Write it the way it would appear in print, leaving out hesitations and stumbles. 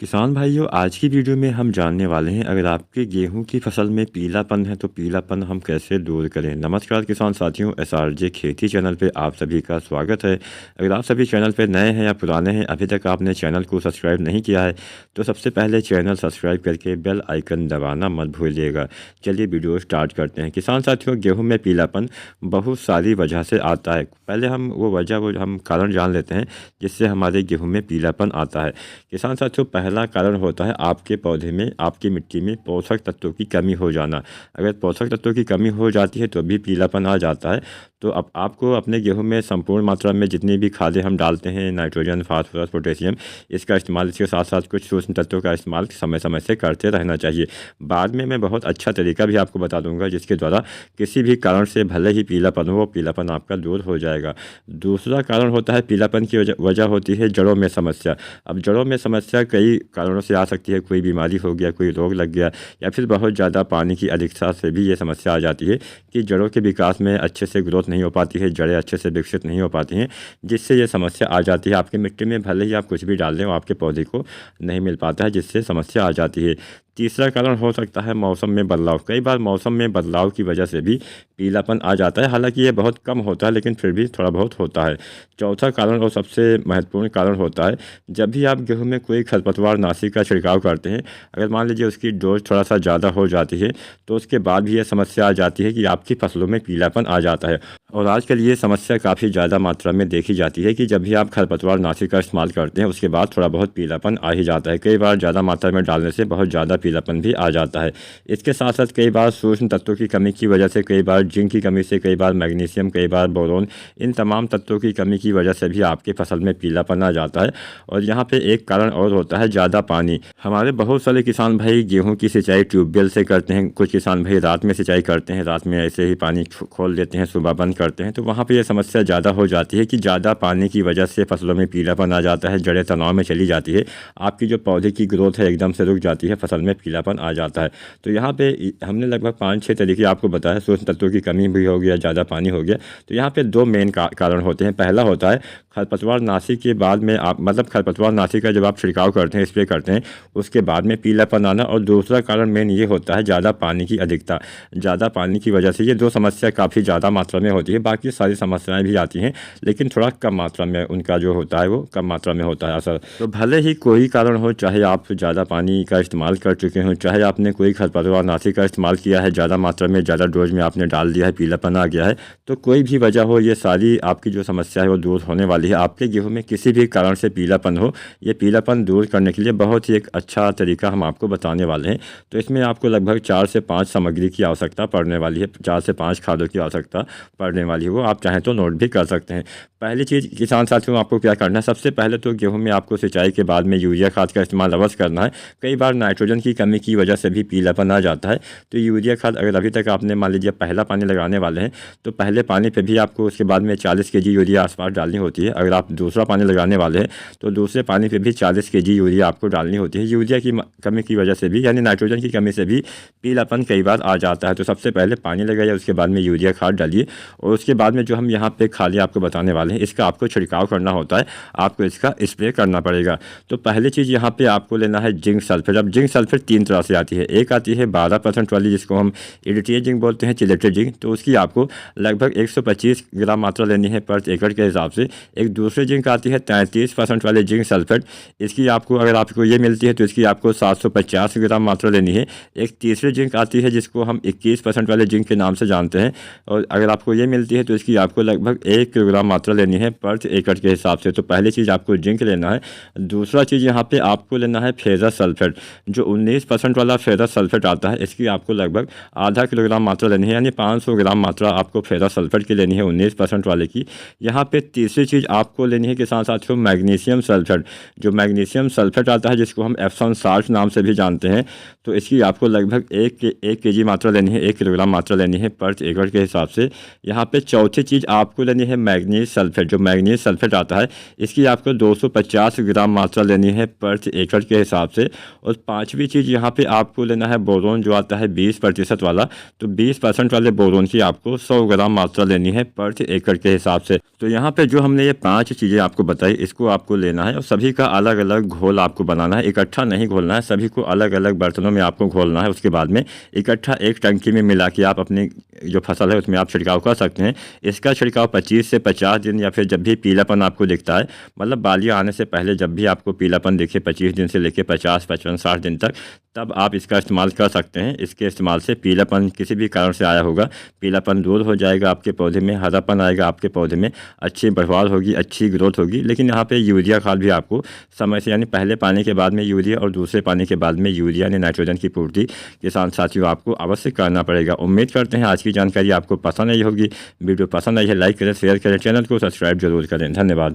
किसान भाइयों, आज की वीडियो में हम जानने वाले हैं अगर आपके गेहूं की फसल में पीलापन है तो पीलापन हम कैसे दूर करें। नमस्कार किसान साथियों, एसआरजे खेती चैनल पे आप सभी का स्वागत है। अगर आप सभी चैनल पे नए हैं या पुराने हैं, अभी तक आपने चैनल को सब्सक्राइब नहीं किया है तो सबसे पहले चैनल सब्सक्राइब करके बेल आइकन दबाना मत भूलिएगा। चलिए वीडियो स्टार्ट करते हैं। किसान साथियों, गेहूँ में पीलापन बहुत सारी वजह से आता है। पहले हम वो हम कारण जान लेते हैं जिससे हमारे गेहूँ में पीलापन आता है। किसान साथियों, पहला कारण होता है आपके पौधे में, आपकी मिट्टी में पोषक तत्वों की कमी हो जाना। अगर पोषक तत्वों की कमी हो जाती है तो भी पीलापन आ जाता है। तो अब आपको अपने गेहूं में संपूर्ण मात्रा में जितनी भी खादें हम डालते हैं, नाइट्रोजन, फास्फोरस, पोटेशियम, इसका इस्तेमाल, इसके साथ साथ कुछ सूक्ष्म तत्वों का इस्तेमाल समय समय से करते रहना चाहिए। बाद में मैं बहुत अच्छा तरीका भी आपको बता दूंगा जिसके द्वारा किसी भी कारण से भले ही पीलापन हो, पीलापन आपका दूर हो जाएगा। दूसरा कारण होता है पीलापन की वजह होती है जड़ों में समस्या। अब जड़ों में समस्या कई कारणों से आ सकती है। कोई बीमारी हो गया, कोई रोग लग गया, या फिर बहुत ज़्यादा पानी की अधिकता से भी ये समस्या आ जाती है कि जड़ों के विकास में अच्छे से ग्रोथ नहीं हो पाती है, जड़ें अच्छे से विकसित नहीं हो पाती हैं, जिससे ये समस्या आ जाती है। आपकी मिट्टी में भले ही आप कुछ भी डाल दें, आपके पौधे को नहीं मिल पाता है, जिससे समस्या आ जाती है। तीसरा कारण हो सकता है मौसम में बदलाव। कई बार मौसम में बदलाव की वजह से भी पीलापन आ जाता है, हालांकि ये बहुत कम होता है लेकिन फिर भी थोड़ा बहुत होता है। चौथा कारण और सबसे महत्वपूर्ण कारण होता है जब भी आप गेहूं में कोई खरपतवार नाशी का छिड़काव करते हैं, अगर मान लीजिए उसकी डोज थोड़ा सा ज़्यादा हो जाती है तो उसके बाद भी ये समस्या आ जाती है कि आपकी फसलों में पीलापन आ जाता है। और आजकल ये समस्या काफ़ी ज़्यादा मात्रा में देखी जाती है कि जब भी आप खरपतवार नाशी का इस्तेमाल करते हैं उसके बाद थोड़ा बहुत पीलापन आ ही जाता है। कई बार ज़्यादा मात्रा में डालने से बहुत ज़्यादा पीलापन भी आ जाता है। इसके साथ साथ कई बार सूक्ष्म तत्वों की कमी की वजह से, कई बार जिंक की कमी से, कई बार मैग्नीशियम, कई बार बोरोन, इन तमाम तत्वों की कमी की वजह से भी आपके फसल में पीलापन आ जाता है। और यहाँ पे एक कारण और होता है ज़्यादा पानी। हमारे बहुत सारे किसान भाई गेहूँ की सिंचाई ट्यूबवेल से करते हैं। कुछ किसान भाई रात में सिंचाई करते हैं, रात में ऐसे ही पानी खोल देते हैं, सुबह बंद करते हैं। तो वहाँ पे ये समस्या ज़्यादा हो जाती है कि ज़्यादा पानी की वजह से फसलों में पीलापन आ जाता है, जड़ें तनाव में चली जाती है, आपकी जो पौधे की ग्रोथ है एकदम से रुक जाती है, फसल में पीलापन आ जाता है। तो यहाँ पे हमने लगभग 5-6 तरीके आपको बताया। सूक्ष्म तत्वों की कमी भी हो गया, ज़्यादा पानी हो गया। तो यहाँ पे दो मेन कारण होते हैं। पहला होता है खरपतवार नाशी के बाद में आप, मतलब खरपतवार नाशी का जब आप छिड़काव करते हैं, स्प्रे करते हैं, उसके बाद में पीलापन आना। और दूसरा कारण मेन ये होता है ज़्यादा पानी की अधिकता। ज़्यादा पानी की वजह से ये दो समस्या काफ़ी ज़्यादा मात्रा में होती है। बाकी सारी समस्याएं भी आती हैं लेकिन थोड़ा कम मात्रा में उनका जो होता है वो कम मात्रा में होता है असर। तो भले ही कोई कारण हो, चाहे आप ज़्यादा पानी का इस्तेमाल कर चुके हों, चाहे आपने कोई खरपतवार नाशी का इस्तेमाल किया है, ज़्यादा मात्रा में, ज़्यादा डोज में आपने डाल दिया है, पीलापन आ गया है, तो कोई भी वजह हो, ये सारी आपकी जो समस्या है वो दूर होने वाली है। आपके गेहूँ में किसी भी कारण से पीलापन हो, ये पीलापन दूर करने के लिए बहुत ही एक अच्छा तरीका हम आपको बताने वाले हैं। तो इसमें आपको लगभग 4 से 5 सामग्री की आवश्यकता पड़ने वाली है, 4 से 5 खादों की आवश्यकता पड़ने वाली है। वो आप चाहें तो नोट भी कर सकते हैं। पहली चीज़ किसान साथियों, आपको क्या करना है, सबसे पहले तो गेहूं में आपको सिंचाई के बाद में यूरिया खाद का इस्तेमाल अवश्य करना है। कई बार नाइट्रोजन की कमी की वजह से भी पीलापन आ जाता है। तो यूरिया खाद अगर अभी तक आपने मान लीजिए पहला पानी लगाने वाले हैं तो पहले पानी पे भी आपको उसके बाद में 40 kg यूरिया आसपास डालनी होती है। अगर आप दूसरा पानी लगाने वाले हैं तो दूसरे पानी पे भी 40 kg यूरिया आपको डालनी होती है। यूरिया की कमी की वजह से भी, यानी नाइट्रोजन की कमी से भी पीलापन कई बार आ जाता है। तो सबसे पहले पानी लगाइए, उसके बाद में यूरिया खाद डालिए और उसके बाद में जो हम यहाँ पे खाली आपको बताने वाले हैं इसका आपको छिड़काव करना होता है, आपको इसका स्प्रे करना पड़ेगा। तो पहली चीज़ यहाँ पे आपको लेना है जिंक सल्फेट। अब जिंक सल्फेट 3 तरह से आती है। एक आती है 12% वाली जिसको हम एडिटिव जिंक बोलते हैं, चिलेटेड जिंक, तो उसकी आपको लगभग 125 ग्राम मात्रा लेनी है पर एकड़ के हिसाब से। एक दूसरी जिंक आती है 33% वाली जिंक सल्फेट, इसकी आपको, अगर आपको ये मिलती है तो इसकी आपको 750 ग्राम मात्रा लेनी है। एक तीसरी जिंक आती है जिसको हम 21% वाले जिंक के नाम से जानते हैं, और अगर आपको ये मिलती है तो इसकी आपको लगभग 1 किलोग्राम मात्रा लेनी है पर एकड़ के हिसाब से। तो पहली चीज़ आपको जिंक लेना है। दूसरा चीज़ यहाँ पे आपको लेना है फेरस सल्फेट, जो 19% वाला फेरस सल्फेट आता है, इसकी आपको लगभग आधा किलोग्राम मात्रा लेनी है, यानी 500 ग्राम मात्रा आपको फेरस सल्फेट की लेनी है 19% वाले की। यहाँ पे तीसरी चीज़ आपको लेनी है किसान साथियों मैग्नीशियम सल्फेट। जो मैग्नीशियम सल्फेट आता है जिसको हम एप्सॉन साल्ट नाम से भी जानते हैं, तो इसकी आपको लगभग 1 kg मात्रा लेनी है, 1 किलोग्राम मात्रा लेनी है पर एकड़ के हिसाब से। यहाँ पे चौथी चीज़ आपको लेनी है मैग्नीज सल्फेट। जो मैग्नीज सल्फेट आता है इसकी आपको 250 ग्राम मात्रा लेनी है पर एकड़ के हिसाब से। और पांचवी चीज़ यहाँ पे आपको लेना है बोरोन जो आता है 20% वाला, तो 20% वाले बोरोन की आपको 100 ग्राम मात्रा लेनी है प्रति एकड़ के हिसाब से। तो यहाँ पे जो हमने ये 5 चीज़ें आपको बताई इसको आपको लेना है और सभी का अलग अलग घोल आपको बनाना है, इकट्ठा नहीं घोलना है, सभी को अलग अलग बर्तनों में आपको घोलना है। उसके बाद में इकट्ठा एक टंकी में मिला के आप अपनी जो फसल है उसमें आप छिड़काव कर सकते हैं। इसका छिड़काव 25 से 50 दिन या फिर जब भी पीलापन आपको दिखता है, मतलब बालियाँ आने से पहले जब भी आपको पीलापन दिखे 25 दिन से लेकर 50, 55, 60 दिन तक, तब आप इसका इस्तेमाल कर सकते हैं। इसके इस्तेमाल से पीलापन किसी भी कारण से आया होगा, पीलापन दूर हो जाएगा, आपके पौधे में हरापन आएगा, आपके पौधे में अच्छी बढ़वार होगी, अच्छी ग्रोथ होगी। लेकिन यहाँ पे यूरिया खाद भी आपको समय से, यानी पहले पानी के बाद में यूरिया और दूसरे पानी के बाद में यूरिया यानी नाइट्रोजन की पूर्ति किसान साथियों आपको अवश्य करना पड़ेगा। उम्मीद करते हैं आज की जानकारी आपको पसंद आई होगी। वीडियो पसंद आई है लाइक करें, शेयर करें, चैनल को सब्सक्राइब जरूर करें। धन्यवाद।